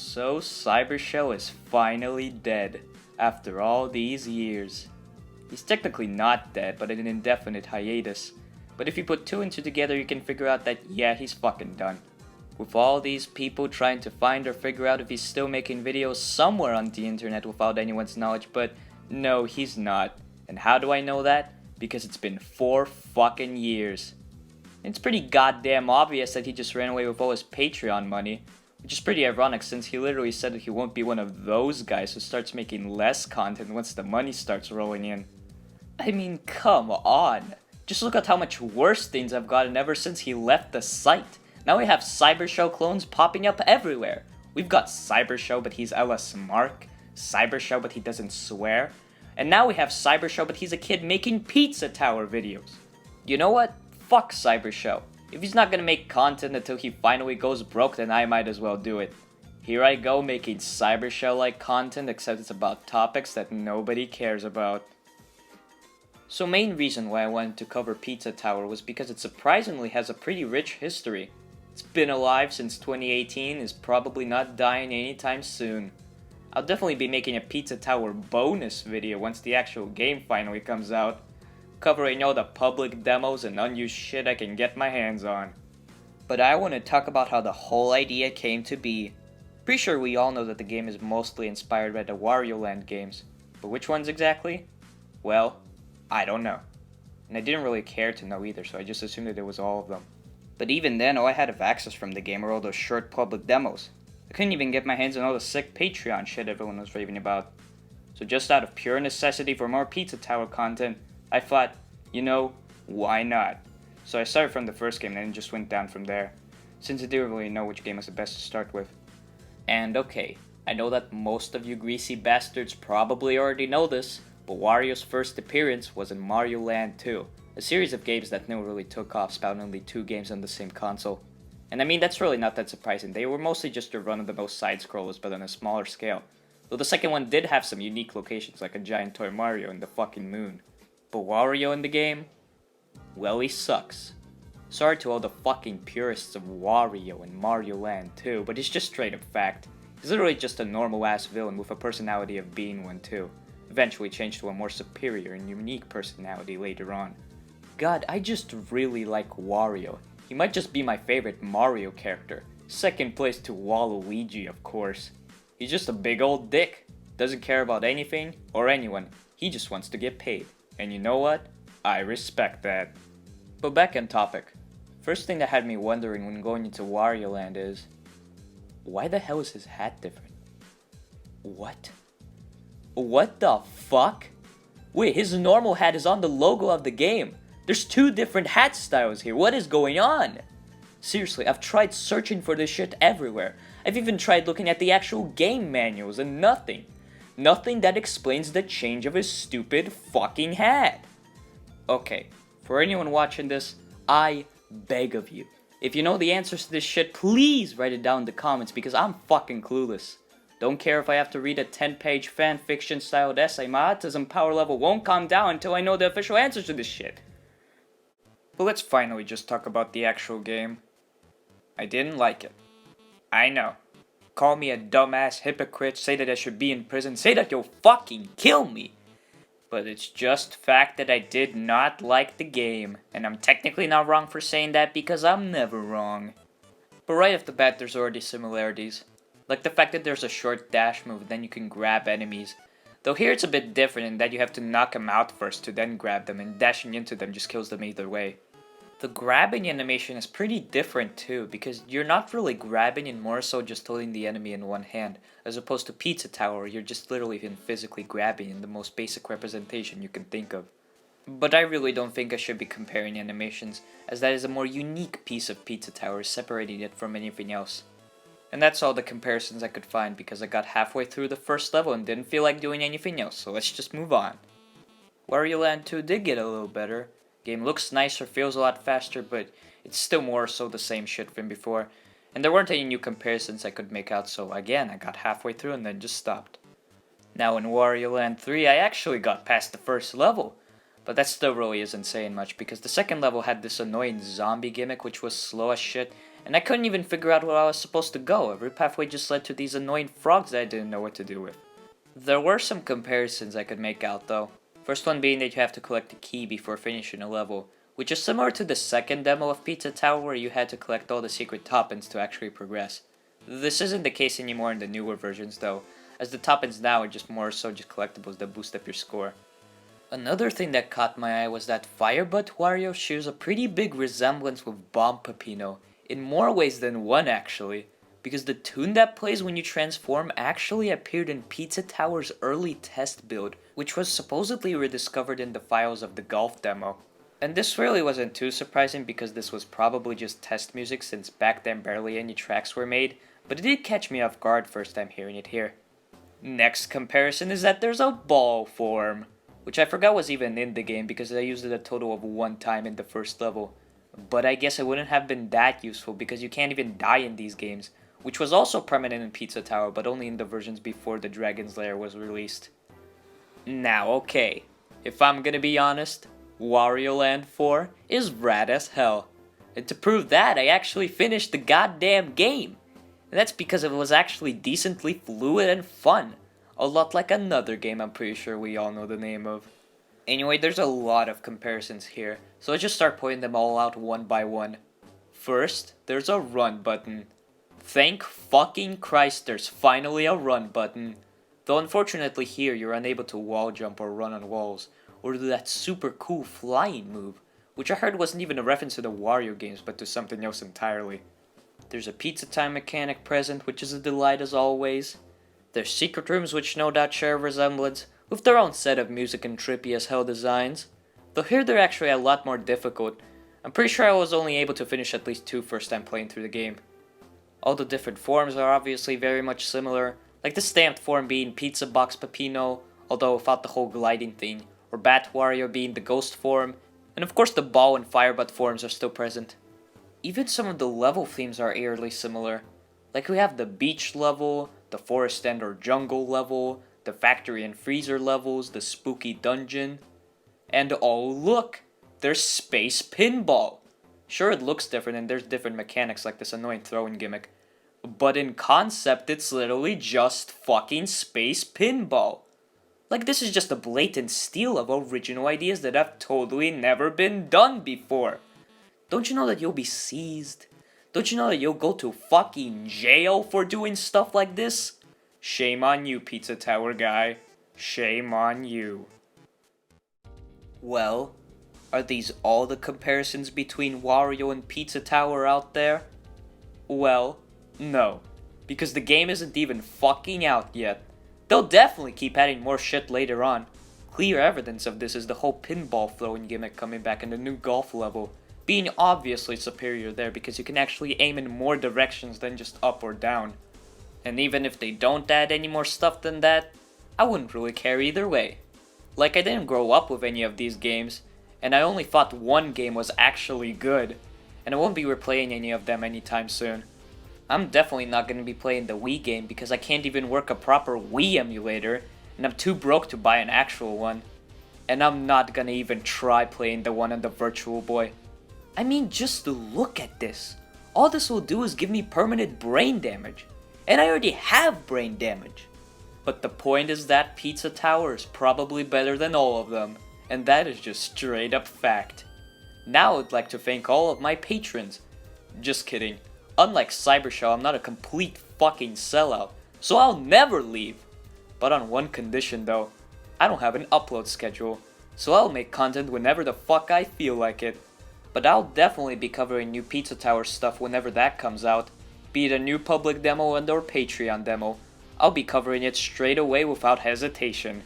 So Cybershell is finally dead, after all these years. He's technically not dead, but in an indefinite hiatus. But if you put two and two together, you can figure out that yeah, he's fucking done. With all these people trying to find or figure out if he's still making videos somewhere on the internet without anyone's knowledge, but no, he's not. And how do I know that? Because it's been 4 fucking years. It's pretty goddamn obvious that he just ran away with all his Patreon money. Which is pretty ironic since he literally said that he won't be one of those guys who starts making less content once the money starts rolling in. I mean, come on. Just look at how much worse things have gotten ever since he left the site. Now we have Cybershell clones popping up everywhere. We've got Cybershell but he's LS Mark, Cybershell but he doesn't swear, and now we have Cybershell but he's a kid making pizza tower videos. You know what? Fuck Cybershell. If he's not gonna make content until he finally goes broke, then I might as well do it. Here I go making Cybershell-like content, except it's about topics that nobody cares about. So main reason why I wanted to cover Pizza Tower was because it surprisingly has a pretty rich history. It's been alive since 2018, is probably not dying anytime soon. I'll definitely be making a Pizza Tower bonus video once the actual game finally comes out, covering all the public demos and unused shit I can get my hands on. But I want to talk about how the whole idea came to be. Pretty sure we all know that the game is mostly inspired by the Wario Land games, but which ones exactly? Well, I don't know. And I didn't really care to know either, so I just assumed that it was all of them. But even then, all I had of access from the game were all those short public demos. I couldn't even get my hands on all the sick Patreon shit everyone was raving about. So just out of pure necessity for more Pizza Tower content, I thought, you know, why not? So I started from the first game and then just went down from there, since I didn't really know which game was the best to start with. And okay, I know that most of you greasy bastards probably already know this, but Wario's first appearance was in Mario Land 2, a series of games that never really took off, spanning only 2 games on the same console. And I mean, that's really not that surprising. They were mostly just your run-of-the-mill side-scrollers, but on a smaller scale. Though the second one did have some unique locations, like a giant toy Mario in the fucking moon. But Wario in the game? Well, he sucks. Sorry to all the fucking purists of Wario in Mario Land 2, but it's just straight up fact. He's literally just a normal-ass villain with a personality of being one too. Eventually changed to a more superior and unique personality later on. God, I just really like Wario. He might just be my favorite Mario character. Second place to Waluigi, of course. He's just a big old dick. Doesn't care about anything or anyone. He just wants to get paid. And you know what? I respect that. But back on topic. First thing that had me wondering when going into Wario Land is, why the hell is his hat different? What? What the fuck? Wait, his normal hat is on the logo of the game. There's 2 different hat styles here. What is going on? Seriously, I've tried searching for this shit everywhere. I've even tried looking at the actual game manuals and nothing. Nothing that explains the change of his stupid fucking hat. Okay, for anyone watching this, I beg of you. If you know the answers to this shit, please write it down in the comments because I'm fucking clueless. Don't care if I have to read a 10-page fanfiction styled essay, my autism power level won't calm down until I know the official answers to this shit. But let's finally just talk about the actual game. I didn't like it. I know. Call me a dumbass hypocrite, say that I should be in prison, say that you'll fucking kill me. But it's just fact that I did not like the game, and I'm technically not wrong for saying that because I'm never wrong. But right off the bat, there's already similarities. Like the fact that there's a short dash move, then you can grab enemies. Though here it's a bit different in that you have to knock them out first to then grab them, and dashing into them just kills them either way. The grabbing animation is pretty different too, because you're not really grabbing and more so just holding the enemy in one hand, as opposed to Pizza Tower where you're just literally even physically grabbing in the most basic representation you can think of. But I really don't think I should be comparing animations, as that is a more unique piece of Pizza Tower, separating it from anything else. And that's all the comparisons I could find because I got halfway through the first level and didn't feel like doing anything else, so let's just move on. Wario Land 2 did get a little better. Game looks nicer, feels a lot faster, but it's still more so the same shit from before. And there weren't any new comparisons I could make out, so again, I got halfway through and then just stopped. Now in Wario Land 3, I actually got past the first level. But that still really isn't saying much, because the second level had this annoying zombie gimmick which was slow as shit, and I couldn't even figure out where I was supposed to go. Every pathway just led to these annoying frogs that I didn't know what to do with. There were some comparisons I could make out though. First one being that you have to collect a key before finishing a level, which is similar to the second demo of Pizza Tower where you had to collect all the secret toppings to actually progress. This isn't the case anymore in the newer versions though, as the toppings now are just more so just collectibles that boost up your score. Another thing that caught my eye was that Firebutt Wario shares a pretty big resemblance with Bomb Peppino, in more ways than one actually, because the tune that plays when you transform actually appeared in Pizza Tower's early test build, which was supposedly rediscovered in the files of the golf demo. And this really wasn't too surprising because this was probably just test music since back then barely any tracks were made, but it did catch me off guard first time hearing it here. Next comparison is that there's a ball form, which I forgot was even in the game because I used it a total of 1 time in the first level. But I guess it wouldn't have been that useful because you can't even die in these games, which was also prominent in Pizza Tower but only in the versions before the Dragon's Lair was released. Now okay, if I'm gonna be honest, Wario Land 4 is rad as hell. And to prove that, I actually finished the goddamn game. And that's because it was actually decently fluid and fun. A lot like another game I'm pretty sure we all know the name of. Anyway, there's a lot of comparisons here, so let's just start pointing them all out one by one. First, there's a run button. Thank fucking Christ there's finally a run button. Though unfortunately here you're unable to wall jump or run on walls, or do that super cool flying move, which I heard wasn't even a reference to the Wario games but to something else entirely. There's a pizza time mechanic present, which is a delight as always. There's secret rooms which no doubt share a resemblance, with their own set of music and trippy as hell designs. Though here they're actually a lot more difficult. I'm pretty sure I was only able to finish at least 2 first time playing through the game. All the different forms are obviously very much similar, like the stamped form being Pizza Box Peppino, although without the whole gliding thing, or Bat Wario being the ghost form, and of course the ball and Firebutt forms are still present. Even some of the level themes are eerily similar, like we have the beach level, the forest and or jungle level, the factory and freezer levels, the spooky dungeon, and oh look, there's space pinball! Sure it looks different and there's different mechanics like this annoying throwing gimmick, but in concept it's literally just fucking space pinball. Like this is just a blatant steal of original ideas that have totally never been done before. Don't you know that you'll be seized? Don't you know that you'll go to fucking jail for doing stuff like this? Shame on you, Pizza Tower guy. Shame on you. Well, are these all the comparisons between Wario and Pizza Tower out there? Well, no. Because the game isn't even fucking out yet. They'll definitely keep adding more shit later on. Clear evidence of this is the whole pinball throwing gimmick coming back in the new golf level, being obviously superior there because you can actually aim in more directions than just up or down. And even if they don't add any more stuff than that, I wouldn't really care either way. Like I didn't grow up with any of these games, and I only thought one game was actually good, and I won't be replaying any of them anytime soon. I'm definitely not going to be playing the Wii game because I can't even work a proper Wii emulator, and I'm too broke to buy an actual one. And I'm not going to even try playing the one on the Virtual Boy. I mean, just look at this. All this will do is give me permanent brain damage, and I already have brain damage. But the point is that Pizza Tower is probably better than all of them, and that is just straight up fact. Now I'd like to thank all of my patrons. Just kidding. Unlike Cybershell, I'm not a complete fucking sellout, so I'll never leave. But on one condition though, I don't have an upload schedule, so I'll make content whenever the fuck I feel like it. But I'll definitely be covering new Pizza Tower stuff whenever that comes out, be it a new public demo and or Patreon demo. I'll be covering it straight away without hesitation.